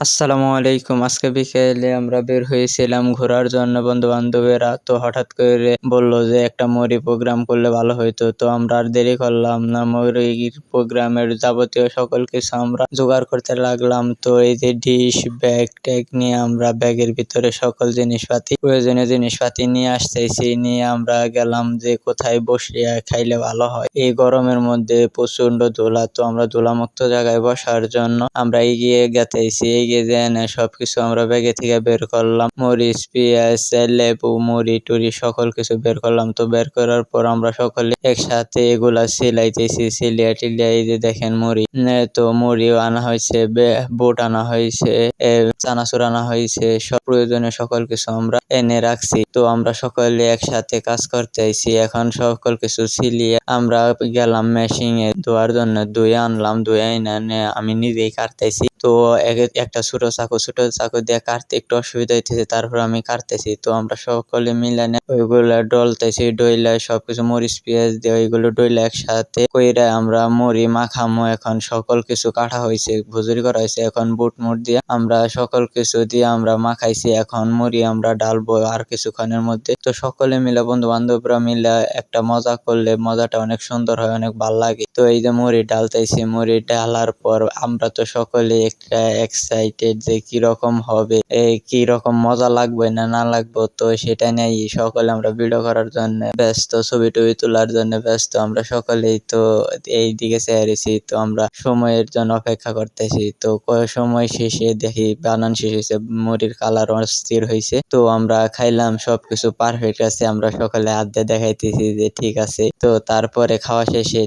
আসসালামু আলাইকুম। আজকে বিকেলে আমরা বের হয়েছিলাম ঘোরার জন্য বন্ধু-বান্ধবেরা। তো হঠাৎ করে বলল যে একটা মুভি প্রোগ্রাম করলে ভালো হইতো। তো আমরা আর দেরি করলাম না। মুভির প্রোগ্রামের যাবতীয় সকল কিছু আমরা জোগাড় করতে লাগলাম। তো এই যে ডিশ, ব্যাগ-ট্যাগ নিয়ে আমরা ব্যাগের ভিতরে সকল জিনিসপাতি, প্রয়োজনীয় জিনিসপাতি নিয়ে আসতেছি। নিয়ে আমরা গেলাম যে কোথায় বসিয়া খাইলে ভালো হয়। এই গরমের মধ্যে প্রচন্ড ধুলা। তো আমরা ধুলামুক্ত জায়গায় বসার জন্য আমরা এগিয়ে গেতেছি। এগিয়ে যেয়ে সবকিছু আমরা ব্যাগে থেকে বের করলাম। মরিচ, পেঁয়াজ, লেবু, মুড়ি-টুড়ি সকল কিছু বের করলাম। তো বের করার পর আমরা সকলে একসাথে এগুলা সিলাইতেছি। সিলিয়া-টিলিয়া এই যে দেখেন মুড়ি। তো মুড়িও আনা হয়েছে, বুট আনা হয়েছে, চানাচুর আনা হয়েছে। সব প্রয়োজনীয় সকল কিছু আমরা এনে রাখছি। তো আমরা সকলে একসাথে কাজ করতেছি। এখন সকল কিছু সিলিয়ে আমরা গেলাম মেশিনে ধোয়ার জন্য। ধুয়ে আনলাম। ধুয়ে এনে আমি নিজেই কাটতেছি। তো একটা ছোট চাকু দিয়ে কাটতে একটু অসুবিধা হইতেছে, তারপর আমি কাটতেছি। তো আমরা সকলে মিলে ওইগুলা ডলতেছি। ডইলা সবকিছু মরিচ, পেঁয়াজ দিয়ে ওইগুলো ডইলা একসাথে কইরা আমরা মুড়ি মাখামো। এখন সকল কিছু কাটা হয়েছে, ভুজুরি করা হয়েছে। এখন বুট দিয়ে আমরা সকল কিছু দিয়ে আমরা মাখাইছি। এখন মুড়ি আমরা ডালবো আর কিছুক্ষণের মধ্যে। তো সকলে মিলে বন্ধু-বান্ধবরা মিলে একটা মজা করলে মজাটা অনেক সুন্দর হয়, অনেক ভাল লাগে। তো এই যে মুড়ি ডালতেছি, মুড়ি ডালার পর আমরা তো সকলে একটা এক্সাইটেড যে কিরকম হবে, কিরকম মজা লাগবে না লাগবে। তো সেটা নিয়েই সকলে আমরা ভিডিও করার জন্য ব্যস্ত, ছবি-টবি তোলার জন্য ব্যস্ত। আমরা সকলেই তো এই দিকে চেয়ে রয়েছি। তো আমরা সময়ের জন্য অপেক্ষা করতেছি। তো সময় শেষে দেখি বানান শেষ হয়েছে, মুড়ির কালার অস্থির হয়েছে। তো আমরা খাইলাম, সবকিছু পারফেক্ট আছে। আমরা সকালে হাত দিয়ে দেখাইতেছি যে ঠিক আছে। তো তারপরে খাওয়া শেষে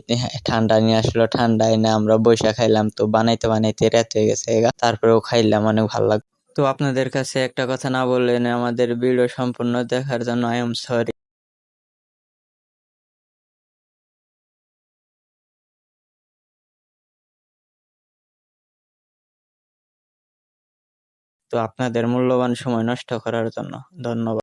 ঠান্ডা নিয়ে আসলো। ঠান্ডা এনে আমরা বইসা খাইলাম। তো বানাইতে বানাইতে রাত হয়ে গেছে। তারপরেও খাইলাম, অনেক ভালো লাগলো। তো আপনাদের কাছে একটা কথা না বললে না, আমাদের ভিডিও সম্পূর্ণ দেখার জন্য আই এম সরি। তো আপনাদের মূল্যবান সময় নষ্ট করার জন্য ধন্যবাদ।